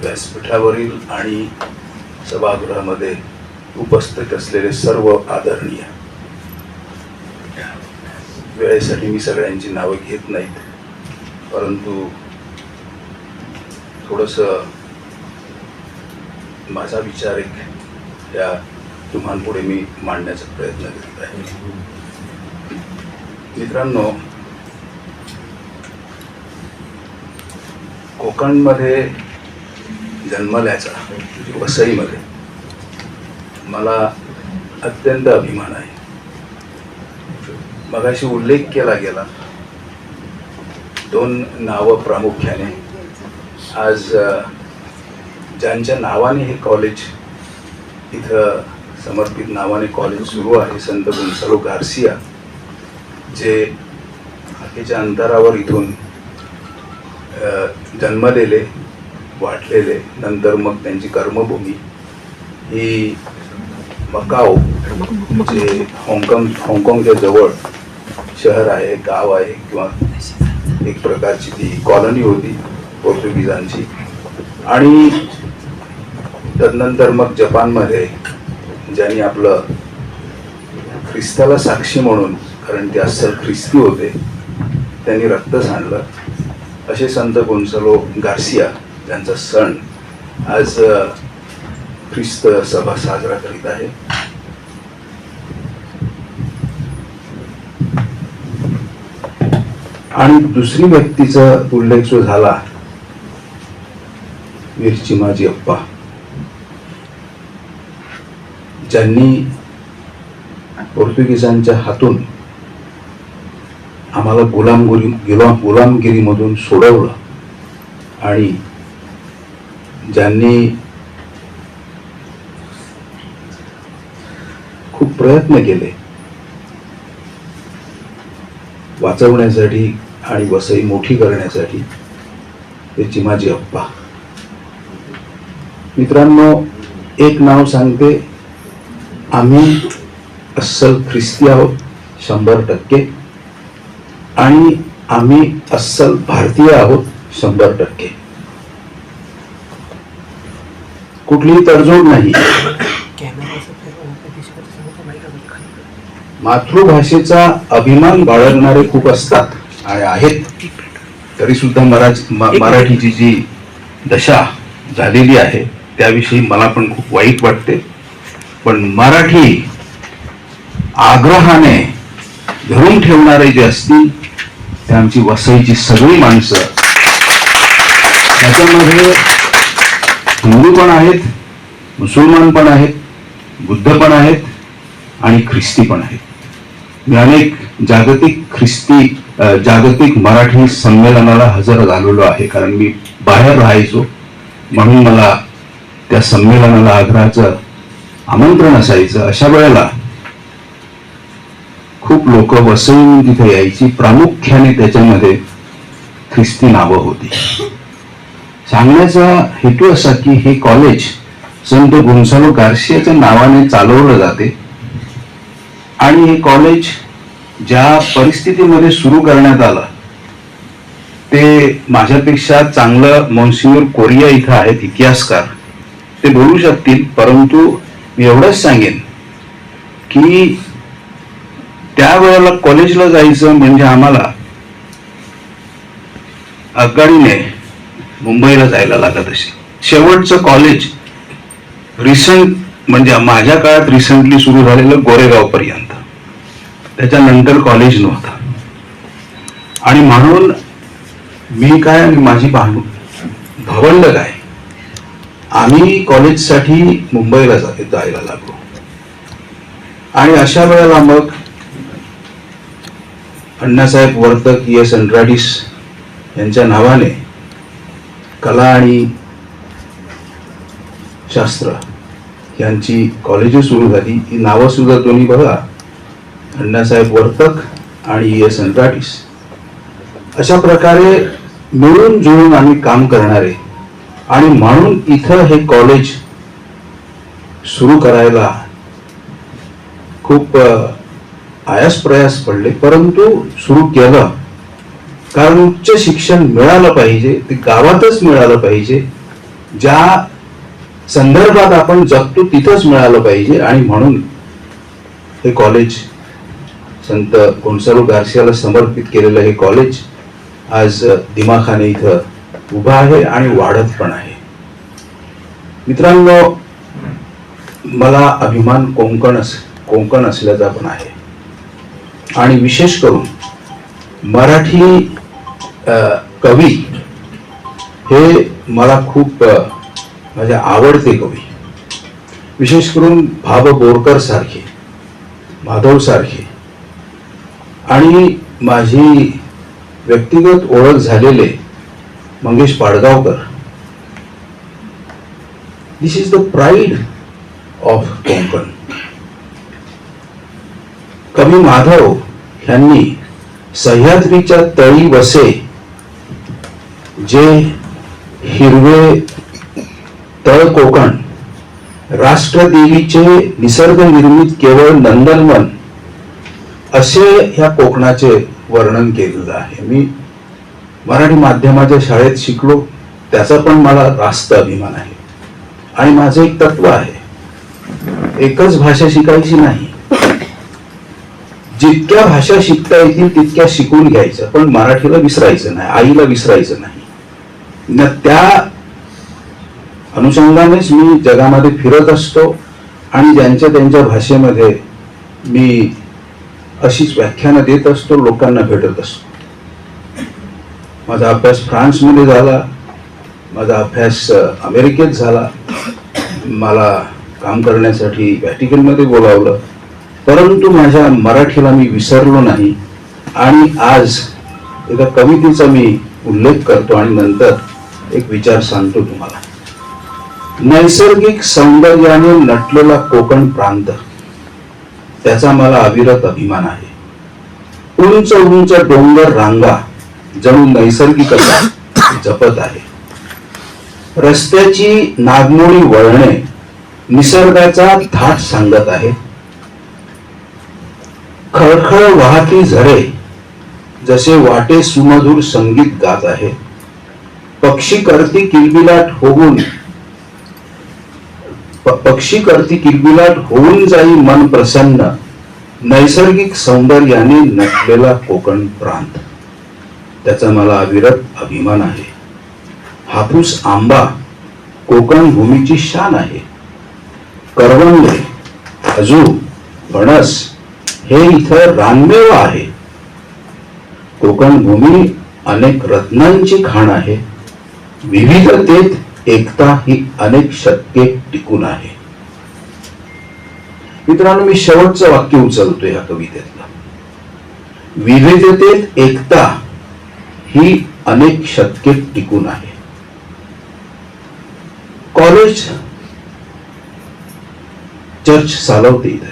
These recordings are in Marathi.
व्यासपीठावरील आणि सभागृहामध्ये उपस्थित असलेले सर्व आदरणीय, वेळेसाठी मी सगळ्यांची नावं घेत नाहीत, परंतु थोडंसं माझा विचार एक या तुम्हांपुढे मी मांडण्याचा प्रयत्न करीत आहे. मित्रांनो, कोकणमध्ये जन्मल्याचा वसईमध्ये मला अत्यंत अभिमान आहे. मगाशी उल्लेख केला गेला, दोन नावं प्रामुख्याने. आज ज्यांच्या नावाने हे कॉलेज इथं समर्पित नावाने कॉलेज सुरू आहे, संत गोन्सालो गार्सिया, जे हाकेच्या अंतरावर इथून जन्मलेले, वाढलेले, नंतर मग त्यांची कर्मभूमी ही मकाओ, जे हाँगकाँगच्या जवळ शहर आहे, गाव आहे, किंवा एक प्रकारची ती कॉलनी होती पोर्तुगीजांची. आणि तदनंतर मग जपानमध्ये ज्यांनी आपलं ख्रिस्ताला साक्षी म्हणून, कारण ते अस्सल ख्रिस्ती होते, त्यांनी रक्त सांडलं, असे संत गोन्सालो गार्सिया, ज्यांचा सण आज ख्रिस्त सभा साजरा करीत आहे. आणि दुसरी व्यक्तीचा उल्लेख जो झाला, वीर चिमाजी अप्पा, ज्यांनी पोर्तुगीजांच्या हातून आम्हाला गुलामगिरीमधून सोडवलं आणि ज्यांनी खूप प्रयत्न केले वाचवण्यासाठी आणि वसई मोठी करण्यासाठी, ते चिमाजी अप्पा. मित्रांनो, एक नाव सांगते, आम्ही अस्सल ख्रिस्ती आहोत 100%, आणि आम्ही अस्सल भारतीय आहोत 100%. कुठलीही तडजोड नाही. मातृभाषेचा अभिमान बाळगणारे खूप असतात आणि आहेत, तरी सुद्धा मराठीची जी दशा झालेली आहे त्याविषयी मला पण खूप वाईट वाटते. पण मराठी आग्रहाने धरून ठेवणारे जे असतील ते आमची वसईची सगळी माणसं. त्याच्यामध्ये हिंदू पण आहेत, मुसलमान पण आहेत, बुद्ध पण आहेत आणि ख्रिस्ती पण आहेत. मी अनेक जागतिक मराठी संमेलनाला हजर झालेलो आहे, कारण मी बाहेर राहायचो, म्हणून मला त्या संमेलनाला आग्रहाचं आमंत्रण असायचं. अशा वेळेला खूप लोक वसईहून तिथे यायची. प्रामुख्याने त्याच्यामध्ये ख्रिस्ती नावं होती. सांगण्याचा हेतू असा की हे कॉलेज संत गोन्सालो गार्सियाच्या नावाने चालवलं जाते आणि हे कॉलेज ज्या परिस्थितीमध्ये सुरू करण्यात आलं ते माझ्यापेक्षा चांगलं मोन्सिन्योर कोरिया इथं आहेत, इतिहासकार, ते बोलू शकतील. परंतु मी एवढंच सांगेन की त्यावेळेला कॉलेजला जायचं म्हणजे आम्हाला आगगाडीने मुंबईला जायला लागत असे. शेवटचं कॉलेज रिसंट म्हणजे माझ्या काळात रिसेंटली सुरू झालेलं गोरेगाव पर्यंत, त्याच्यानंतर कॉलेज नव्हतं. आणि म्हणून मी काय आणि माझी भावंड काय, आम्ही कॉलेजसाठी मुंबईला जायला लागलो. आणि अशा वेळेला मग अण्णासाहेब वर्तक, ES अंड्राडीस यांच्या नावाने कला आणि शास्त्र यांची कॉलेज सुरू झाली. ही नावं सुद्धा दोन्ही बघा, अण्णासाहेब वर्तक आणि ES अंड्राडीस. अशा प्रकारे मिळून जुळून आम्ही काम करणारे, आणि म्हणून इथं हे कॉलेज सुरू करायला खूप आयास प्रयास पडले, परंतु सुरू केलं. कारण उच्च शिक्षण मिळालं पाहिजे, ते गावातच मिळालं पाहिजे, ज्या संदर्भात आपण जगतो तिथंच मिळालं पाहिजे. आणि म्हणून हे कॉलेज, संत गोन्सालो गार्सियाला समर्पित केलेलं हे कॉलेज आज दिमाखाने इथं उभा आहे आणि वाढत पण आहे. मित्रांनो, मला अभिमान कोकण असल्याचा पण आहे. आणि विशेष करून मराठी कवी हे मला खूप माझे आवडते कवी, विशेष करून भाब बोरकर सारखे, माधव सारखे, आणि माझी व्यक्तिगत ओळख झालेले Mangesh Padgaonkar. This is the pride of Konkan. कवी माधव यांनी सह्याद्रीच्या तळी वसे जे हिरवे तळ कोकण, राष्ट्रदेवीचे निसर्ग निर्मित केवळ नंदनवन असे ह्या कोकणाचे वर्णन केलेलं आहे. मी मराठी माध्यमाच्या शाळेत शिकलो, त्याचा पण मला रास्त अभिमान आहे. आणि माझं एक तत्व आहे, एकच भाषा शिकायची नाही, जितक्या भाषा शिकता येतील तितक्या शिकून घ्यायचं, पण मराठीला विसरायचं नाही, आईला विसरायचं नाही. त्या अनुषंगानेच मी जगामध्ये फिरत असतो आणि ज्यांच्या त्यांच्या भाषेमध्ये मी अशीच व्याख्यानं देत असतो, लोकांना भेटत असतो. माझा अभ्यास फ्रान्समध्ये झाला, माझा अभ्यास अमेरिकेत झाला, मला काम करण्यासाठी व्हॅटिकनमध्ये बोलावलं, परंतु माझ्या मराठीला मी विसरलो नाही. आणि आज एका कवितेचा मी उल्लेख करतो आणि नंतर एक विचार सांगतो तुम्हाला. नैसर्गिक सौंदर्याने नटलेला कोकण प्रांत, त्याचा मला अविरत अभिमान आहे. उंच उंच डोंगर रांगा जणू नैसर्गिकता जपत आहे. रस्त्याची नागमोडी वळणे निसर्गाचा थाट सांगत आहे. खळखळ वाहती झरे जसे वाटे सुमधुर संगीत गात आहे. पक्षी करती किलबिलाट होऊन जाई मन प्रसन्न, नैसर्गिक सौंदर्याने नटलेला कोकण प्रांत, त्याचा मला अविरत अभिमान आहे. हापूस आंबा कोकण भूमीची शान आहे. करवंदे, खजूर, फणस हे इथं रानमेवा आहे. कोकण भूमी अनेक रत्नांची खाण आहे. विविधतेत एकता ही अनेक शतके टिकून आहे. मित्रांनो, मी शेवटचं वाक्य उचलतो या कवितेतलं. विविधतेत एकता ही अनेक शतके टिकून आहे. कॉलेज चर्च चालवते इथं,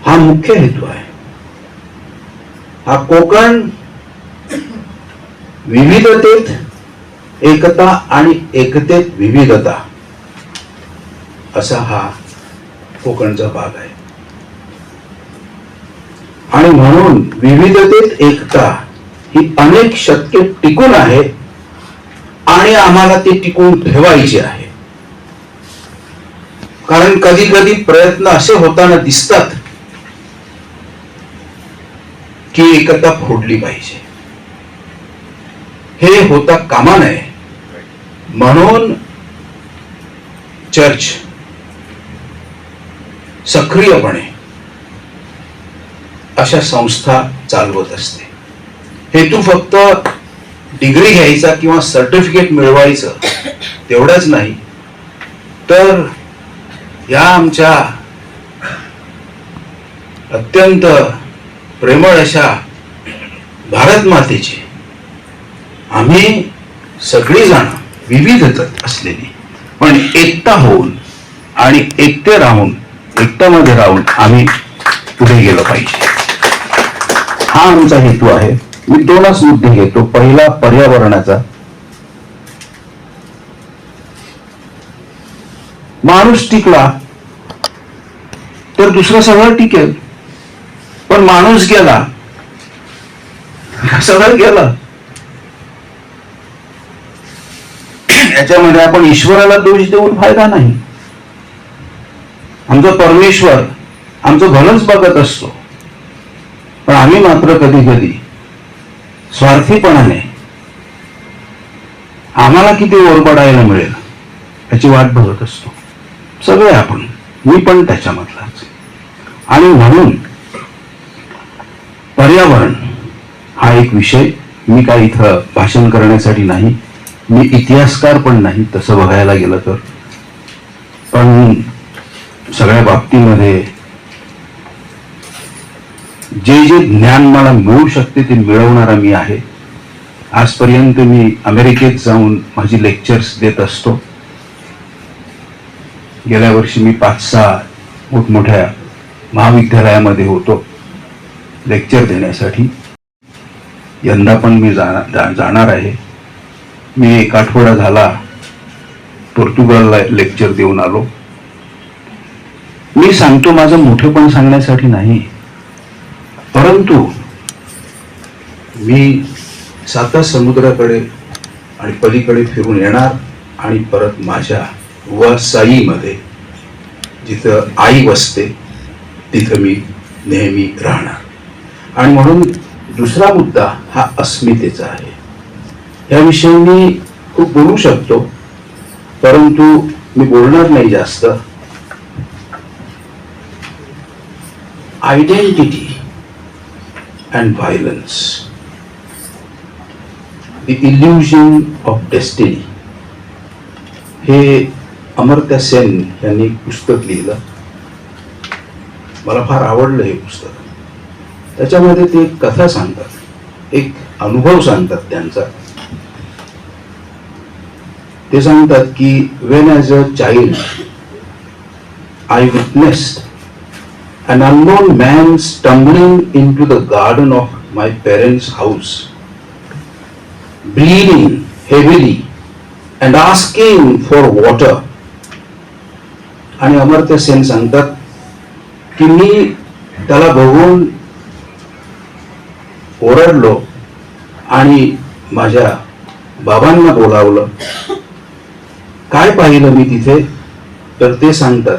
हा मुख्य हेतू आहे. हा कोकण विविधतेत एकता आणि एकतेत विविधता असा हा कोकणचा भाग आहे. आणि म्हणून विविधतेत एकता ही अनेक शतके टिकून आहे आणि आम्हाला ती टिकून ठेवायची आहे. कारण कधी कधी प्रयत्न असे होताना दिसतात की एकता फोडली पाहिजे. हे होता कामा नये. म्हणून चर्च सक्रियपणे अशा संस्था चालवत असते. हेतू फक्त डिग्री घ्यायचा किंवा सर्टिफिकेट मिळवायचं तेवढाच नाही, तर या आमच्या अत्यंत प्रेमळ अशा भारत मातेची आम्ही सगळी जण विविधतेत असलेली पण एकता होऊन आणि एकटे राहून, एकतामध्ये राहून आम्ही पुढे गेलो पाहिजे. हा आमचा हेतू आहे. मी दोनच मुद्दे घेतो. पहिला पर्यावरणाचा. माणूस टिकला तर दुसरं सगळं टिकेल, पण माणूस गेला सगळं गेलं. याच्यामध्ये आपण ईश्वराला दोष देऊन फायदा नाही. आमचा परमेश्वर आमचं भलंच बघत असतो, पण आम्ही मात्र कधी कधी स्वार्थीपणाने आम्हाला किती ओरबडायला मिळेल याची वाट बघत असतो. सगळे आपण, मी पण त्याच्यामधलाच. आणि म्हणून पर्यावरण हा एक विषय, मी काय इथं भाषण करण्यासाठी नाही, मी इतिहासकार पण नाही तसं बघायला गेलं तर, पण सगळ्या बाबतीमध्ये जे जे ज्ञान मला मिळू शकते ते मिळवणारा मी आहे. आजपर्यंत मी अमेरिकेत जाऊन माझी लेक्चर्स देत असतो. गेल्या वर्षी मी 5-6 मोठमोठ्या महाविद्यालयामध्ये होतो लेक्चर देण्यासाठी. यंदा पण मी जाणार आहे. मी 1 आठवडा झाला पोर्तुगालला लेक्चर देऊन आलो. मी सांगतो माझं मोठेपण सांगण्यासाठी नाही, परंतु मी 7 समुद्राकडे आणि पलीकडे फिरून येणार आणि परत माझ्या वसाईमध्ये जिथं आई बसते तिथं मी नेहमी राहणार. आणि म्हणून दुसरा मुद्दा हा अस्मितेचा आहे. याविषयी मी खूप बोलू शकतो, परंतु मी बोलणार नाही जास्त. Identity and violence, the illusion of destiny, हे अमर्त्य सेन यांनी पुस्तक लिहिलं. मला फार आवडलं हे पुस्तक. त्याच्यामध्ये ते एक कथा सांगतात, एक अनुभव सांगतात त्यांचा. ते सांगतात की when as a child I witnessed an unknown man stumbling into the garden of my parents' house, bleeding heavily and asking for water. आणि अमर्त्य सेन सांगतात की मी त्याला बघून ओरडलो आणि माझ्या बाबांना बोलावलं. काय पाहिलं मी तिथे, तर ते सांगतात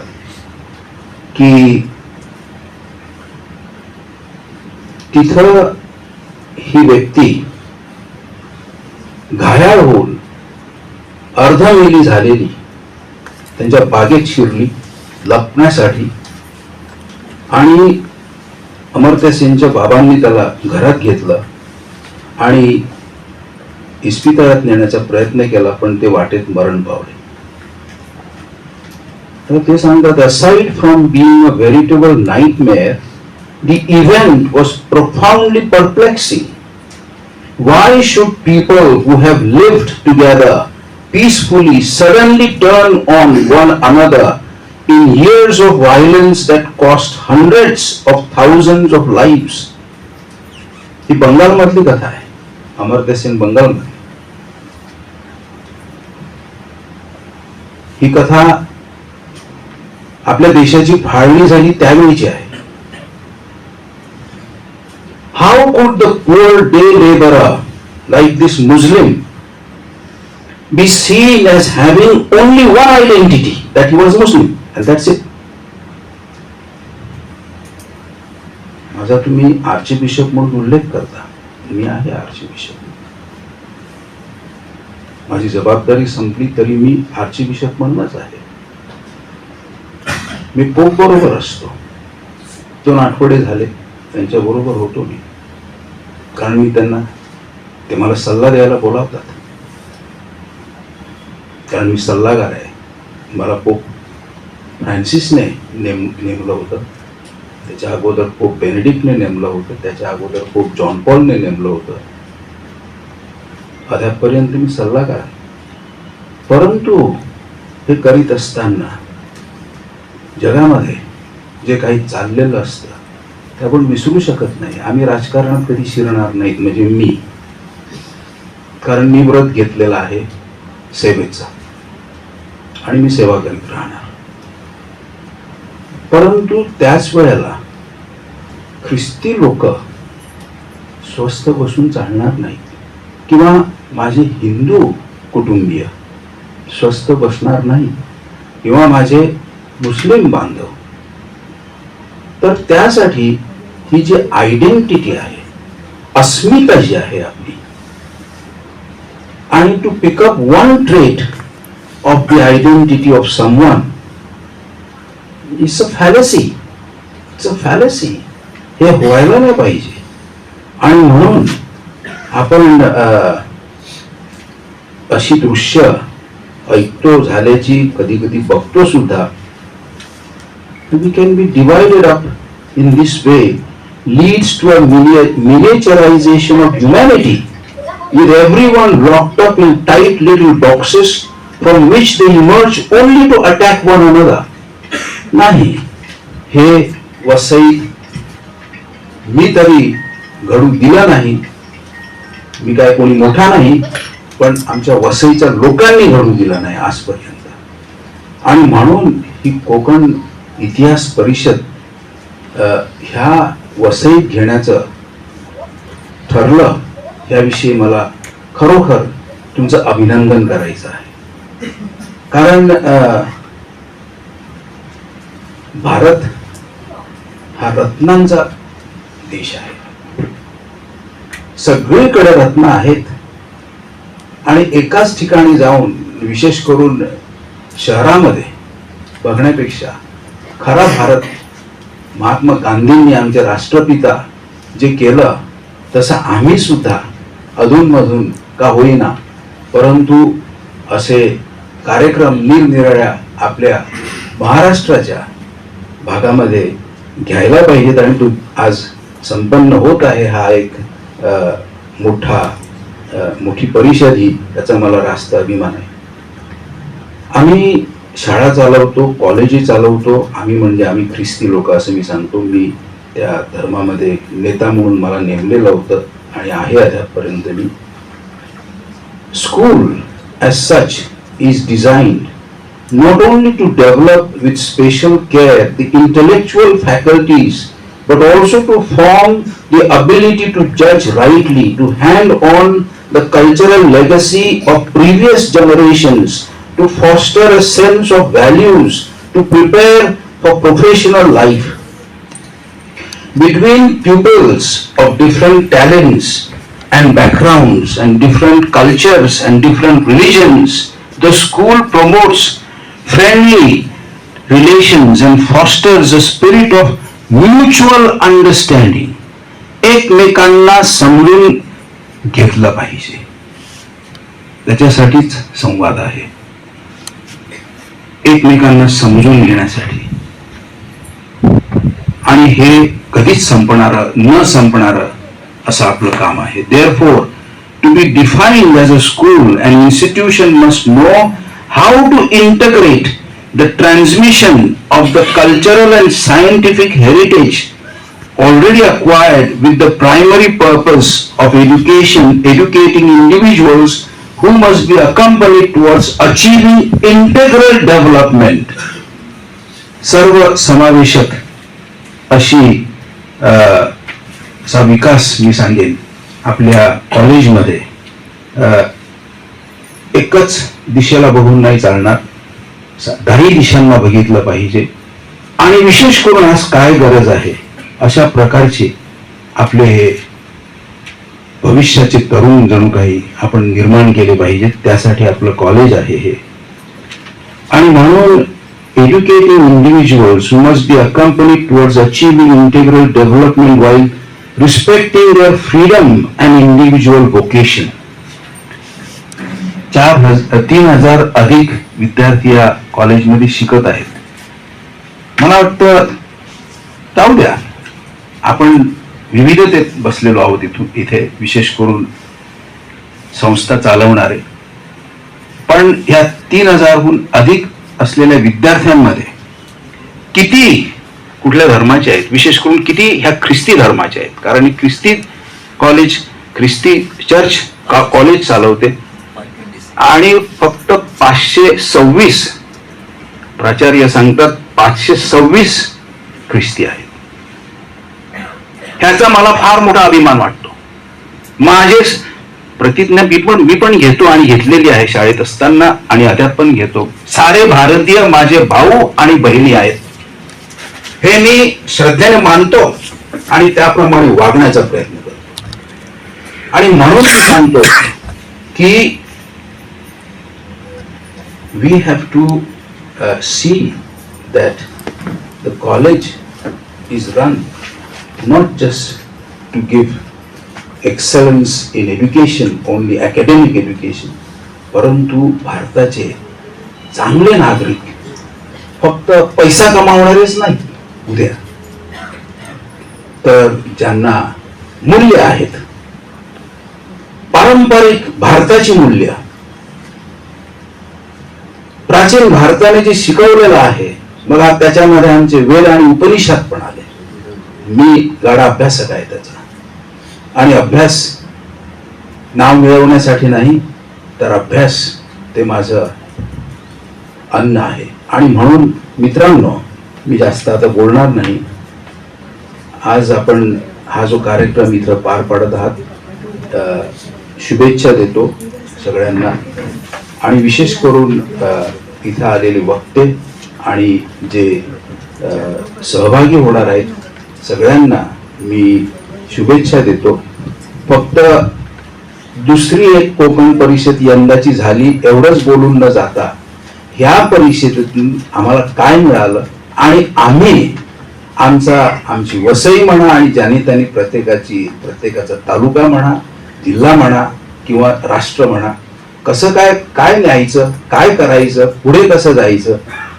की तिथं ही व्यक्ती घायाळ होऊन अर्धमेली झालेली त्यांच्या बागेत शिरली लपण्यासाठी. आणि अमर्त्य सेनच्या बाबांनी त्याला घरात घेतलं आणि इस्पितळात नेण्याचा प्रयत्न केला, पण ते वाटेत मरण पावले. तर ते सांगतात, aside from being a veritable nightmare, the event was profoundly perplexing. Why should people who have lived together peacefully suddenly turn on one another in years of violence that cost hundreds of thousands of lives? ही बंगाल मधली कथा आहे. अमर्त्य सेन बंगाल मध्ये. ही कथा आपल्या देशाची फाळणी झाली त्यावेळीची आहे. How could the poor day laborer like this Muslim be seen as having only one identity, that he was Muslim, and that's it? माझा तुम्ही आर्चबिशप म्हणून उल्लेख करता, मी आहे आर्चबिशप. माझी जबाबदारी संपली तरी मी आर्चबिशप म्हणूनच आहे. मी पोप बरोबर असतो. 2 आठवडे झाले त्यांच्या बरोबर होतो मी, कारण मी त्यांना, ते मला सल्ला द्यायला बोलावतात, कारण मी सल्लागार आहे. मला पोप फ्रान्सिसने नेमलं होतं, त्याच्या अगोदर पोप बेनेडिक्टने नेमलं होतं, त्याच्या अगोदर पोप जॉन पॉलने नेमलं होतं. अद्यापर्यंत मी सल्लागार आहे. परंतु हे करीत असताना जगामध्ये जे काही चाललेलं असतं ते आपण विसरू शकत नाही. आम्ही राजकारणात कधी शिरणार नाहीत, म्हणजे मी, कारण मी व्रत घेतलेला आहे सेवेचा आणि मी सेवा करीत राहणार. परंतु त्याच वेळेला ख्रिस्ती लोक स्वस्थ बसून चालणार नाहीत, किंवा माझे हिंदू कुटुंबीय स्वस्त बसणार नाही, किंवा माझे मुस्लिम बांधव. तर त्यासाठी ही जी आयडेंटिटी आहे, अस्मिता जी आहे आपली, आणि to pick up one trait of the identity of someone it's a fallacy. It's a fallacy. हे व्हायला नाही पाहिजे. आणि म्हणून आपण अशी दृश्य ऐकतो, झाल्याची कधी कधी बघतो सुद्धा. We can be divided up in this way, leads to a miniaturization of humanity, with everyone locked up in tight little boxes from which they emerge only to attack one another. नाही, हे वसईत मी तरी घडू दिला नाही. मी काय कोणी मोठा नाही, पण आमच्या वसईच्या लोकांनी घडू दिला नाही आजपर्यंत. आणि म्हणून ही कोकण इतिहास परिषद ह्या वसईत घेण्याचं ठरलं, याविषयी मला खरोखर तुमचं अभिनंदन करायचं आहे. कारण भारत हा रत्नांचा देश आहे. सगळीकडे रत्न आहेत. आणि एकाच ठिकाणी जाऊन, विशेष करून शहरामध्ये बघण्यापेक्षा, खरा भारत महात्मा गांधींनी, आमचे राष्ट्रपिता जे केलं तसं आम्ही सुद्धा अधूनमधून का होईना, परंतु असे कार्यक्रम निरनिराळ्या आपल्या महाराष्ट्राच्या भागामध्ये घ्यायला पाहिजेत. आणि तो आज संपन्न होत आहे. हा एक मोठी परिषद ही, त्याचा मला रास्त अभिमान आहे. आम्ही शाळा चालवतो, कॉलेजी चालवतो. आम्ही म्हणजे आम्ही ख्रिस्ती लोक असं मी सांगतो. मी त्या धर्मामध्ये नेता म्हणून मला नेमलेलं होतं आणि आहे आतापर्यंत मी. School as such is designed not only to develop with special care the intellectual faculties, but also to form the ability to judge rightly, to hand on the cultural legacy of previous generations, to foster a sense of values, to prepare for professional life. Between pupils of different talents and backgrounds and different cultures and different religions, the school promotes friendly relations and fosters a spirit of mutual understanding. एकमेकांना समजून घेतलं पाहिजे, त्याच्यासाठीच संवाद आहे. एकमेकांना समजून घेण्यासाठी. आणि हे कधीच न संपणारं असं आपलं काम आहे. Therefore, to be defined as a school, an institution must know how to integrate the transmission of the cultural and scientific heritage already acquired with the primary purpose of educating individuals who must be accompanied towards achieving integral development. सर्व समावेशक अशी चा विकास मी सांगेन. आपल्या कॉलेजमध्ये एकच दिशेला बघून नाही चालणार, 10 दिशांना बघितलं पाहिजे. आणि विशेष करून आज काय गरज आहे, अशा प्रकारचे आपले हे भविष्याचे तरुण जणू काही आपण निर्माण केले पाहिजेत. त्यासाठी आपलं कॉलेज आहे हे. आणि म्हणून educating individuals who must be accompanied towards achieving integral development while respecting their freedom and individual vocation. 3,000 अधिक विद्यार्थी या कॉलेजमध्ये शिकत आहेत. मला वाटतं जाऊ द्या, आपण विविधतेत बसलेलो आहोत इथे, विशेष करून संस्था चालवणारे. पण या 3,000हून अधिक असलेल्या विद्यार्थ्यांमध्ये किती कुठल्या धर्माचे आहेत, विशेष करून किती ह्या ख्रिस्ती धर्माचे आहेत. कारण ख्रिस्ती कॉलेज, ख्रिस्ती चर्च कॉलेज चालवते. आणि फक्त 526 प्राचार्य सांगतात 526 ख्रिस्ती आहेत. ह्याचा मला फार मोठा अभिमान वाटतो. माझे प्रतिज्ञा मी पण घेतो आणि घेतलेली आहे शाळेत असताना आणि अद्याप पण घेतो. सारे भारतीय माझे भाऊ आणि बहिणी आहेत हे मी श्रद्धेने मानतो आणि त्याप्रमाणे वागण्याचा प्रयत्न करतो. आणि म्हणून मी सांगतो की we have to see that the college is run not just to give excellence in education, only academic education, परंतु भारताचे चांगले नागरिक फक्त पैसा कमावणारेच नाही उद्या, तर ज्यांना मूल्य आहेत, पारंपरिक भारताची मूल्य, प्राचीन भारताने जे शिकवलेलं आहे, मग त्याच्यामध्ये आमचे वेद आणि उपनिषद पण आले. मी गाडा अभ्यासक आहे त्याचा, आणि अभ्यास नाव मिळवण्यासाठी नाही, तर अभ्यास ते माझं अन्न आहे. आणि म्हणून मित्रांनो, मी जास्त आता बोलणार नाही. आज आपण हा जो कार्यक्रम इथं पार पाडत आहात, शुभेच्छा देतो सगळ्यांना, आणि विशेष करून इथं आलेले वक्ते आणि जे सहभागी होणार आहेत सगळ्यांना मी शुभेच्छा देतो. फक्त दुसरी एक कोकण परिषद यंदाची झाली एवढंच बोलून न जाता, ह्या परिषदेतून आम्हाला काय मिळालं आणि आम्ही आमची वसई म्हणा आणि ज्याने त्यांनी प्रत्येकाचा तालुका म्हणा, जिल्हा म्हणा किंवा राष्ट्र म्हणा, कसं काय न्यायचं, काय करायचं, पुढे कसं जायचं,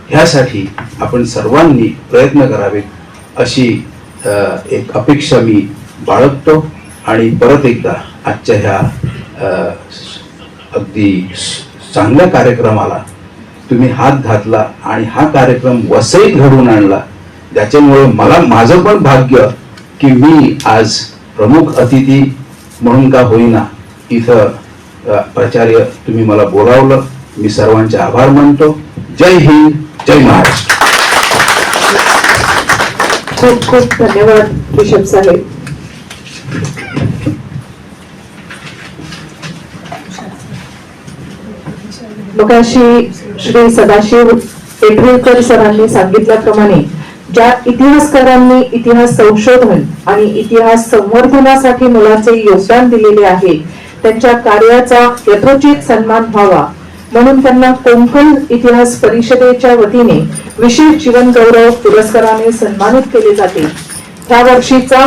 ह्यासाठी आपण सर्वांनी प्रयत्न करावेत अशी एक अपेक्षा मी बाळगतो. आणि परत एकदा आजच्या ह्या अगदी चांगल्या कार्यक्रमाला तुम्ही हात घातला आणि हा कार्यक्रम वसईत घडवून आणला, ज्याच्यामुळे माझं पण भाग्य की मी आज प्रमुख अतिथी म्हणून का होईना इथं प्राचार्य तुम्ही मला बोलावलं. मी सर्वांचे आभार मानतो. जय हिंद, जय महाराष्ट्र. खूप खूप धन्यवाद बिशप साहेब. मगाशी श्री सदाशिव पेटवेलकर सरांनी सांगितल्याप्रमाणे ज्या इतिहासकारांनी इतिहास संशोधन आणि इतिहास संवर्धनासाठी मुलाचे योगदान दिलेले आहे, त्यांच्या कार्याचा यथोचित सन्मान व्हावा म्हणून त्यांना कोकण इतिहास परिषदेच्या वतीने विशेष जीवन गौरव पुरस्काराने सन्मानित केले जाते. ह्या वर्षीचा